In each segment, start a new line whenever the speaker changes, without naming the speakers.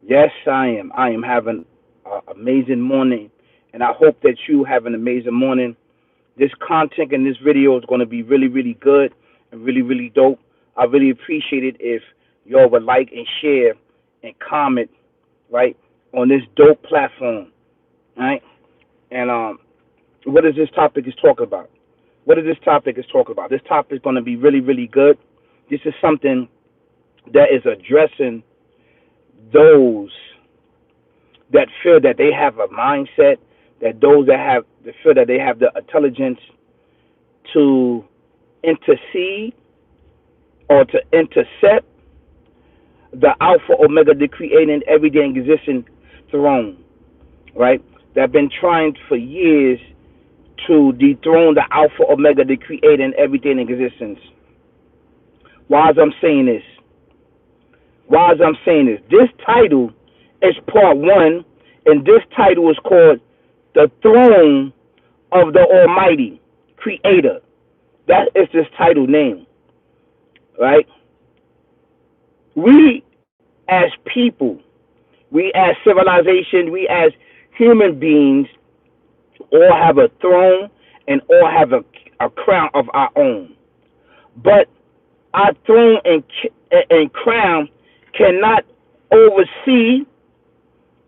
Yes, I am. I am having an amazing morning, and I hope that you have an amazing morning. This content in this video is going to be really, really good and really, really dope. I really appreciate it if y'all would like and share and comment, right, on this dope platform, right? And what is this topic is talking about? What is this topic is talking about? This topic is going to be really, really good. This is something that is addressing those that feel that they have a mindset, that those that feel that they have the intelligence to intercede or to intercept the Alpha Omega, the creating everything existing throne, right? That have been trying for years to dethrone the Alpha Omega, the creating everything in existence. Why as I'm saying this? Why as I'm saying this? This title is part one, and this title is called The Throne of the Almighty Creator. That is this title name, right? We as people, we as civilization, we as human beings all have a throne and all have a crown of our own. But our throne and crown cannot oversee,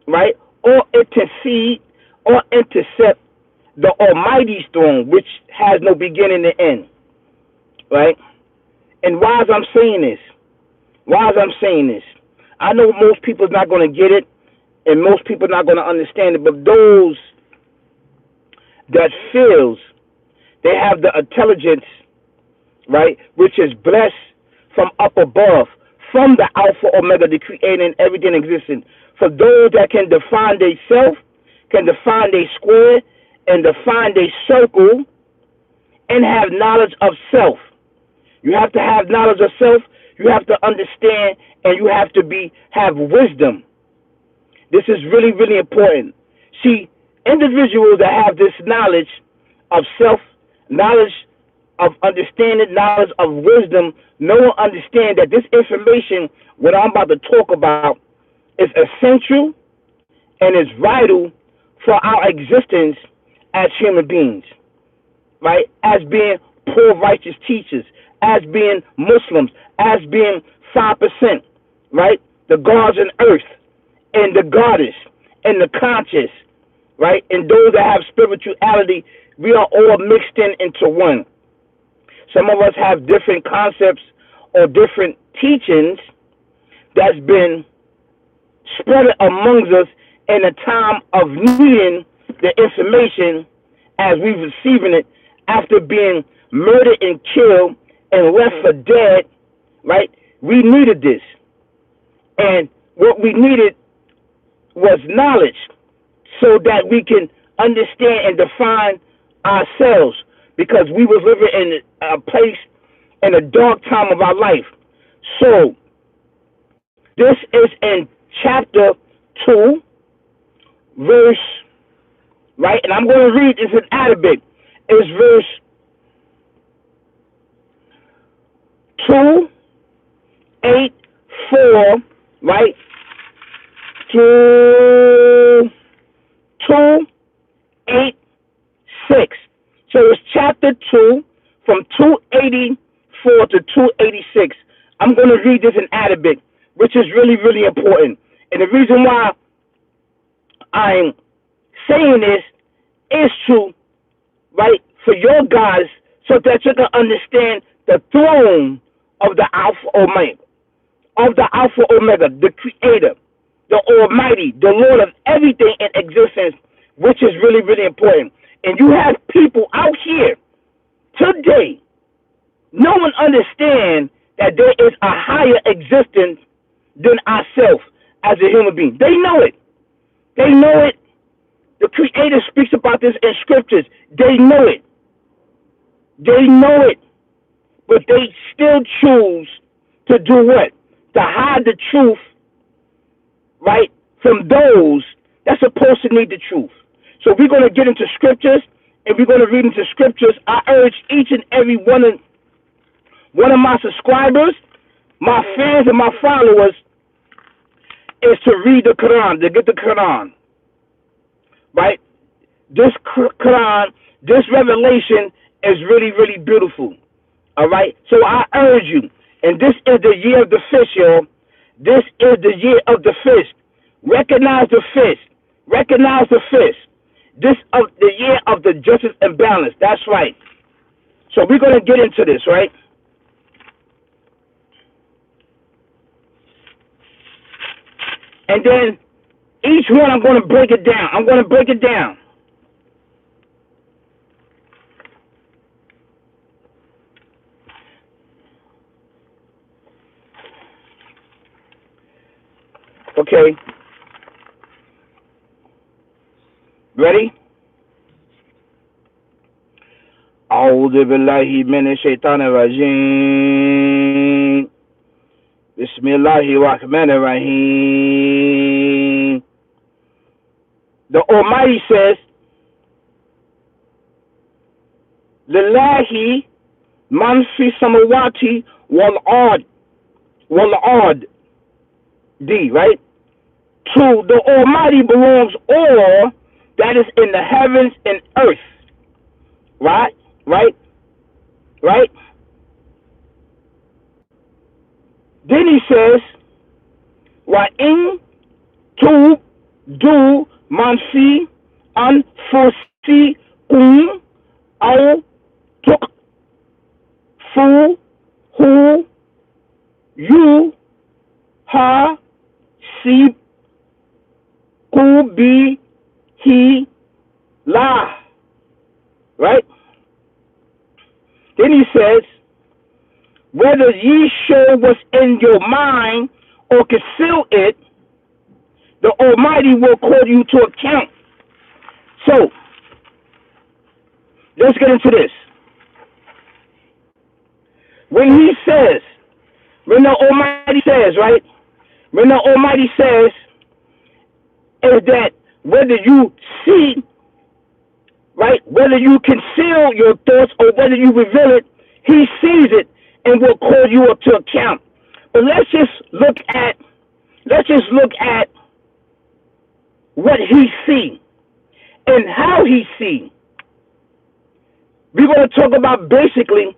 right, or intercede or intercept the Almighty's throne, which has no beginning and end, right? And why as I'm saying this? Why as I'm saying this? I know most people's not going to get it, and most people are not going to understand it, but those that feels they have the intelligence, right, which is blessed from up above, from the Alpha Omega, the creating everything existing. For those that can define their self, can define their square, and define their circle, and have knowledge of self. You have to have knowledge of self. You have to understand, and you have to have wisdom. This is really, really important. See, individuals that have this knowledge of self, knowledge of understanding, knowledge of wisdom, no one understand that this information, what I'm about to talk about, is essential and is vital for our existence as human beings, right? As being poor righteous teachers, as being Muslims, as being 5%, right? The gods and earth, and the goddess, and the conscious, right? And those that have spirituality, we are all mixed into one. Some of us have different concepts or different teachings that's been spread amongst us in a time of needing the information as we receiving it after being murdered and killed and left for dead, right? We needed this. And what we needed was knowledge so that we can understand and define ourselves, because we was living in a place in a dark time of our life. So this is in chapter 2, verse, right? And I'm going to read this in Arabic. It's verse 2, 8, 4, right? 2, 8, 6. So it's chapter 2 from 284 to 286. I'm going to read this in Arabic, which is really, really important. And the reason why I'm saying this is to, right, for your guys, so that you can understand the throne of the Alpha Omega, the Creator, the Almighty, the Lord of everything in existence, which is really, really important. And you have people out here today, no one understands that there is a higher existence than ourselves as a human being. They know it. They know it. The Creator speaks about this in scriptures. They know it. They know it. But they still choose to do what? To hide the truth, right, from those that's supposed to need the truth. So we're going to get into scriptures, and we're going to read into scriptures. I urge each and every one of my subscribers, my fans, and my followers, is to read the Quran, to get the Quran, right? This Quran, this revelation is really, really beautiful. All right. So I urge you, and this is the year of the fish, y'all. This is the year of the fish. Recognize the fish. Recognize the fish. This of the year of the justice and balance. That's right. So we're going to get into this, right? And then each one I'm going to break it down. I'm going to break it down. Okay. Ready? أعوذ بالله من الشيطان الرجيم بسم الله الرحمن الرحيم. The Almighty says, Lillahi man fi samawati wal ard D, right? To the Almighty belongs all that is in the heavens and earth. Right? Right? Right? Then he says, Wa in tu du man fi anfusikum aw tukfu hu you ha si kubi he la. Right? Then he says, whether ye show what's in your mind or conceal it, the Almighty will call you to account. So, let's get into this. When the Almighty says, right? When the Almighty says, is that whether you see, right, whether you conceal your thoughts or whether you reveal it, he sees it and will call you up to account. But let's just look at what he sees and how he sees. We're going to talk about basically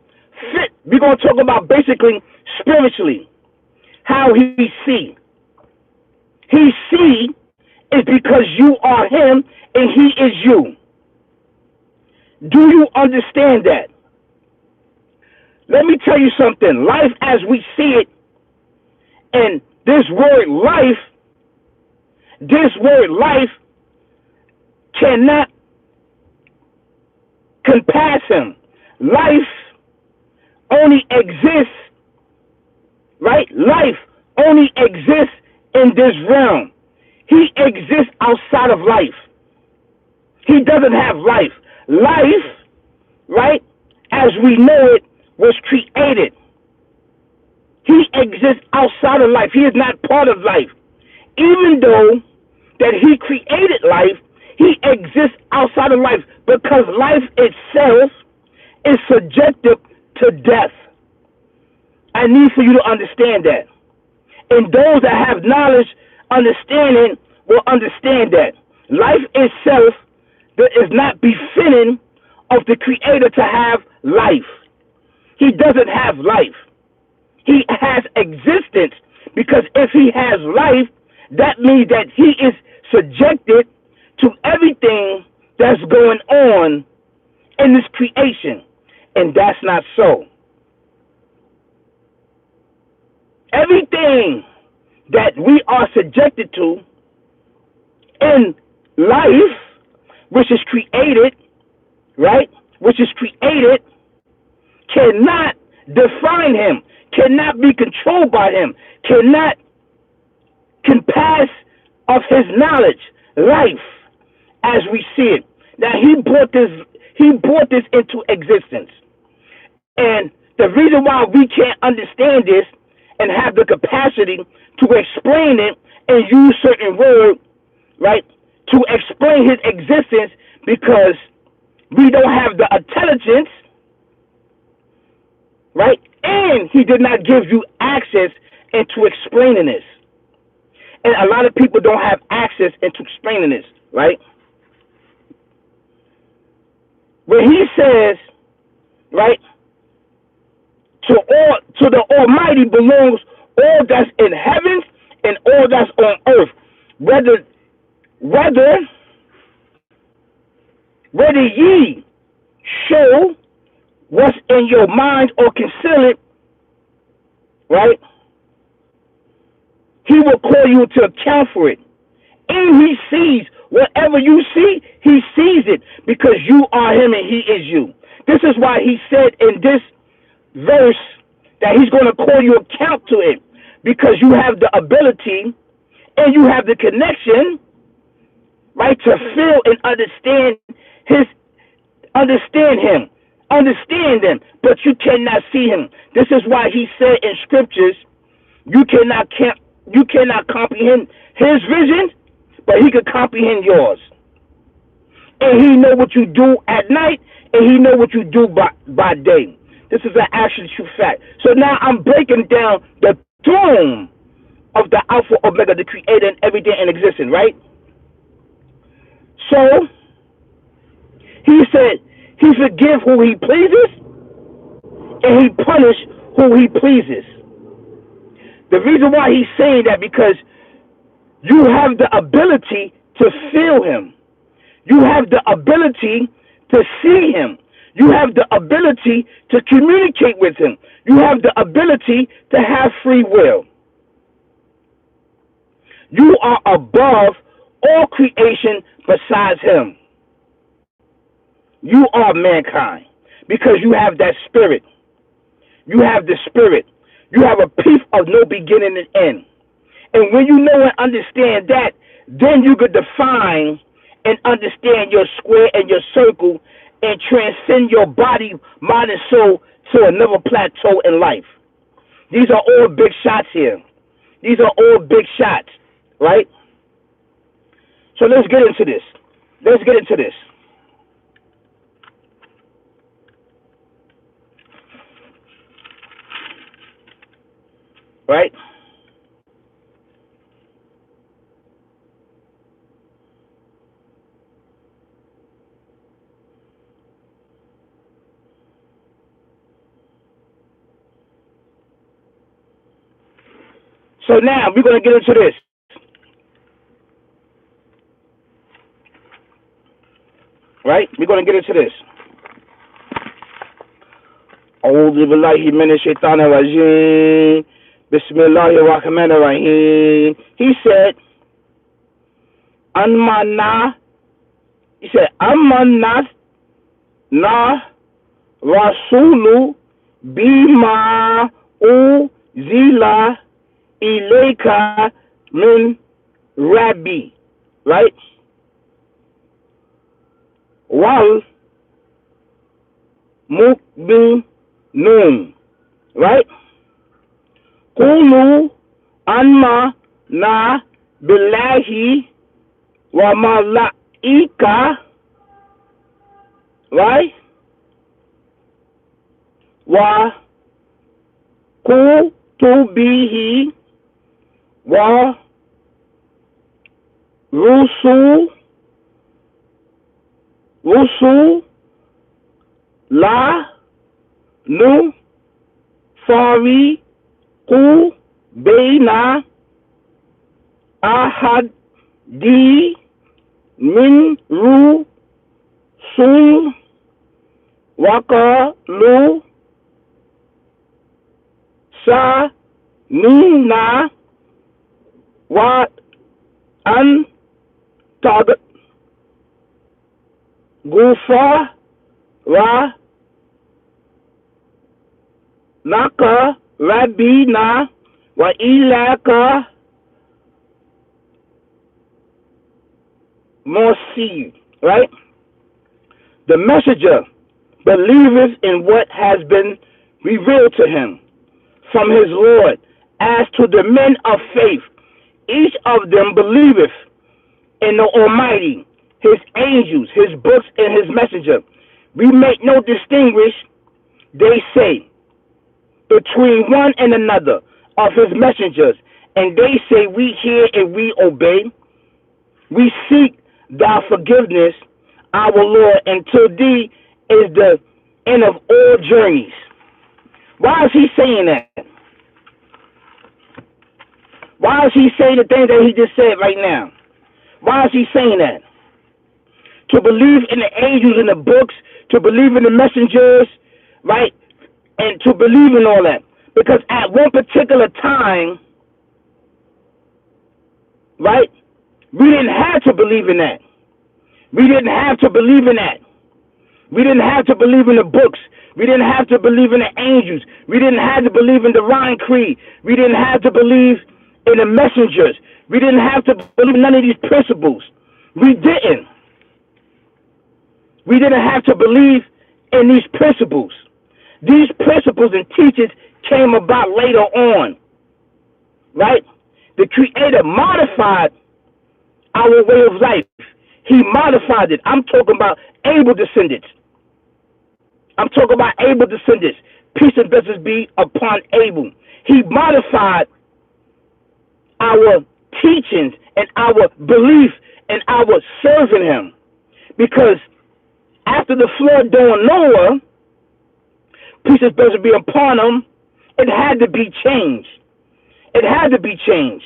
spiritually how he sees. He sees is because you are him and he is you. Do you understand that? Let me tell you something. Life as we see it, and this word life cannot compass him. Life only exists, right? Life only exists in this realm. He exists outside of life. He doesn't have life. Life, right, as we know it, was created. He exists outside of life. He is not part of life. Even though that he created life, he exists outside of life because life itself is subjected to death. I need for you to understand that. And those that have knowledge, understanding, will understand that. Life itself is not befitting of the Creator to have life. He doesn't have life. He has existence because if he has life, that means that he is subjected to everything that's going on in this creation. And that's not so. Everything that we are subjected to in life, which is created, right? Which is created, cannot define him, cannot be controlled by him, cannot compass of his knowledge, life, as we see it. Now he brought this into existence. And the reason why we can't understand this and have the capacity to explain it and use certain words, right, to explain his existence, because we don't have the intelligence, right? And he did not give you access into explaining this. And a lot of people don't have access into explaining this, right? When he says, right, to the Almighty belongs all that's in heavens and all that's on earth. Whether ye show what's in your mind or conceal it, right? He will call you to account for it. And he sees whatever you see, he sees it because you are him and he is you. This is why he said in this verse that he's going to call you account to it, because you have the ability and you have the connection, right, to feel and understand him, but you cannot see him. This is why he said in scriptures, you cannot comprehend his vision, but he can comprehend yours. And he know what you do at night, and he know what you do by day. This is an actual true fact. So now I'm breaking down the throne of the Alpha Omega, the Creator, and everything in existence, right? So he said he forgive who he pleases, and he punish who he pleases. The reason why he's saying that, because you have the ability to feel him. You have the ability to see him. You have the ability to communicate with him. You have the ability to have free will. You are above all creation besides him. You are mankind because you have that spirit. You have the spirit. You have a peace of no beginning and end. And when you know and understand that, then you could define and understand your square and your circle and transcend your body, mind, and soul to another plateau in life. These are all big shots here. These are all big shots, right? So let's get into this. Right? So now we're going to get into this. Right? We're going to get into this. أعوذ بالله من الشيطان الرجيم بسم الله الرحمن الرحيم. He said, Amana na rasulu bima uzila ilayka min rabbi. Right? Wal mu'minun. Right? Kulu anma na billahi wa malaika, right? Wa kutubihi wa rusul la nu fari ku baina ahad di min rusul waqalu sa minna wa an tag gufa wa naka rabbina wa ilaka Morsi, right? The messenger believeth in what has been revealed to him from his Lord. As to the men of faith, each of them believeth in the Almighty, his angels, his books, and his messenger. We make no distinguish, they say, between one and another of his messengers, and they say, we hear and we obey. We seek thy forgiveness, our Lord, until thee is the end of all journeys. Why is he saying that? Why is he saying the thing that he just said right now? Why is he saying that? To believe in the angels and the books, to believe in the messengers, right? And to believe in all that. Because at one particular time, right, we didn't have to believe in that. We didn't have to believe in that. We didn't have to believe in the books. We didn't have to believe in the angels. We didn't have to believe in the Ryan Creed. We didn't have to believe in the messengers. We didn't have to believe in none of these principles. We didn't. We didn't have to believe in these principles. These principles and teachings came about later on, right? The Creator modified our way of life. He modified it. I'm talking about Abel descendants. I'm talking about Abel descendants. Peace and blessings be upon Abel. He modified our teachings and our belief and our serving him. Because after the flood during Noah, peace and blessings be upon him, it had to be changed. It had to be changed.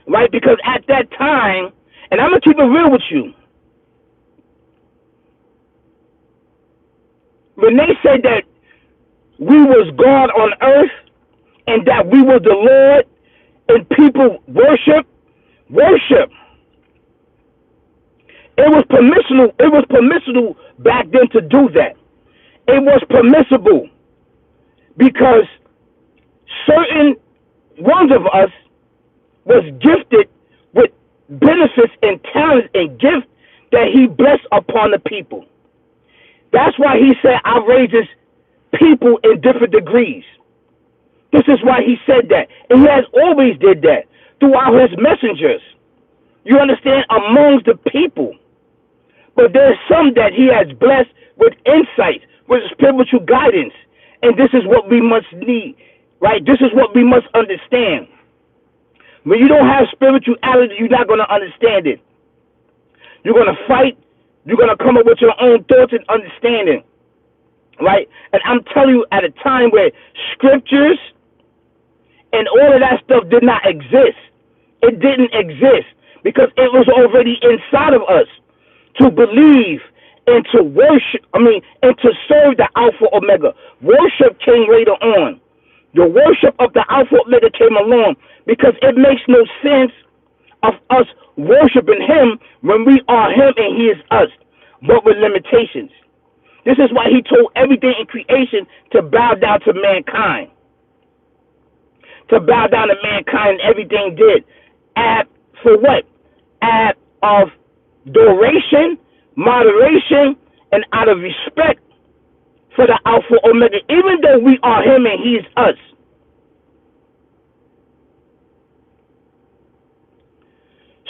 Right? Because at that time, and I'm going to keep it real with you, when they said that we was God on earth and that we were the Lord and people worship, it was permissible back then to do that. It was permissible because certain ones of us was gifted with benefits and talents and gifts that he blessed upon the people. That's why he said, I raises people in different degrees. This is why he said that. And he has always did that throughout his messengers. You understand? Amongst the people. But there's some that he has blessed with insight, with spiritual guidance. And this is what we must need, right? This is what we must understand. When you don't have spirituality, you're not going to understand it. You're going to fight. You're going to come up with your own thoughts and understanding, right? And I'm telling you, at a time where scriptures and all of that stuff did not exist, it didn't exist because it was already inside of us to believe and to worship, and to serve the Alpha Omega. Worship came later on. The worship of the Alpha Omega came along because it makes no sense of us worshiping him when we are him and he is us, but with limitations. This is why he told everything in creation to bow down to mankind. To bow down to mankind, and everything did. For what? Out of adoration, moderation, and out of respect for the Alpha Omega, even though we are him and he is us.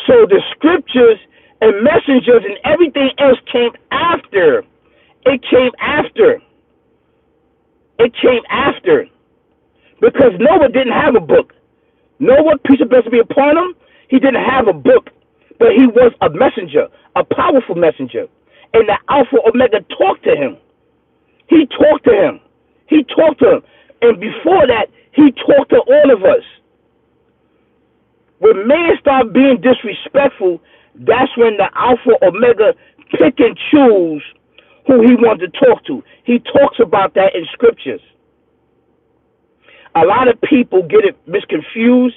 So the scriptures and messengers and everything else came after. It came after. It came after. Because Noah didn't have a book. Noah, peace and blessings be upon him, he didn't have a book. But he was a messenger, a powerful messenger. And the Alpha Omega talked to him. He talked to him. He talked to him. And before that, he talked to all of us. When man started being disrespectful, that's when the Alpha Omega pick and choose who he wanted to talk to. He talks about that in scriptures. A lot of people get it misconfused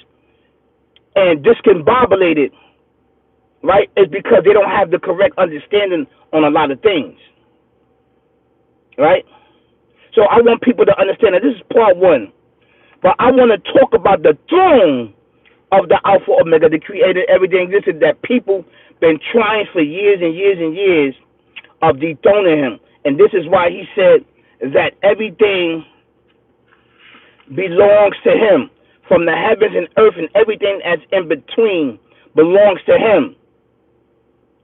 and discombobulated, right? It's because they don't have the correct understanding on a lot of things, right? So I want people to understand that this is part one. But I want to talk about the throne of the Alpha Omega, the creator, everything existed, that people been trying for years and years and years of dethroning him. And this is why he said that everything belongs to him. From the heavens and earth and everything that's in between belongs to him.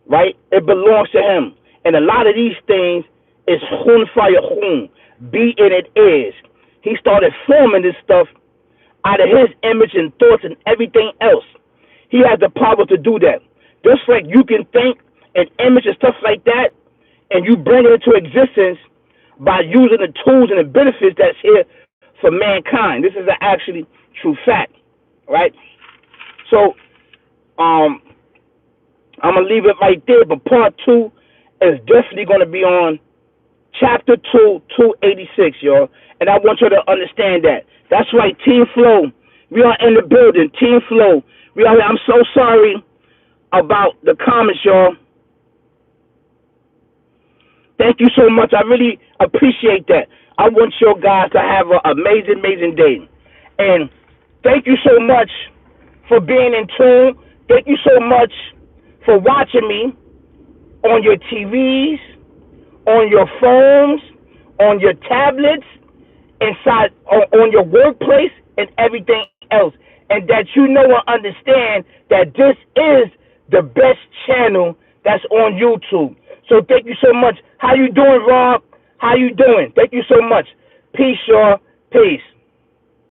Right? It belongs to him. And a lot of these things is hun fire hun. Be and it is. He started forming this stuff out of his image and thoughts and everything else. He has the power to do that. Just like you can think an image and stuff like that, and you bring it into existence by using the tools and the benefits that's here for mankind. This is an actually true fact, right? So, I'm gonna leave it right there. But part 2 is definitely gonna be on chapter 2, 286, y'all. And I want you to understand that. That's right, Team Flow. We are in the building. Team Flow. We are. I'm so sorry about the comments, y'all. Thank you so much. I really appreciate that. I want you guys to have an amazing, amazing day. And thank you so much for being in tune. Thank you so much for watching me on your TVs, on your phones, on your tablets, inside on your workplace, and everything else. And that you know and understand that this is the best channel that's on YouTube. So thank you so much. How you doing, Rob? How you doing? Thank you so much. Peace, y'all. Peace.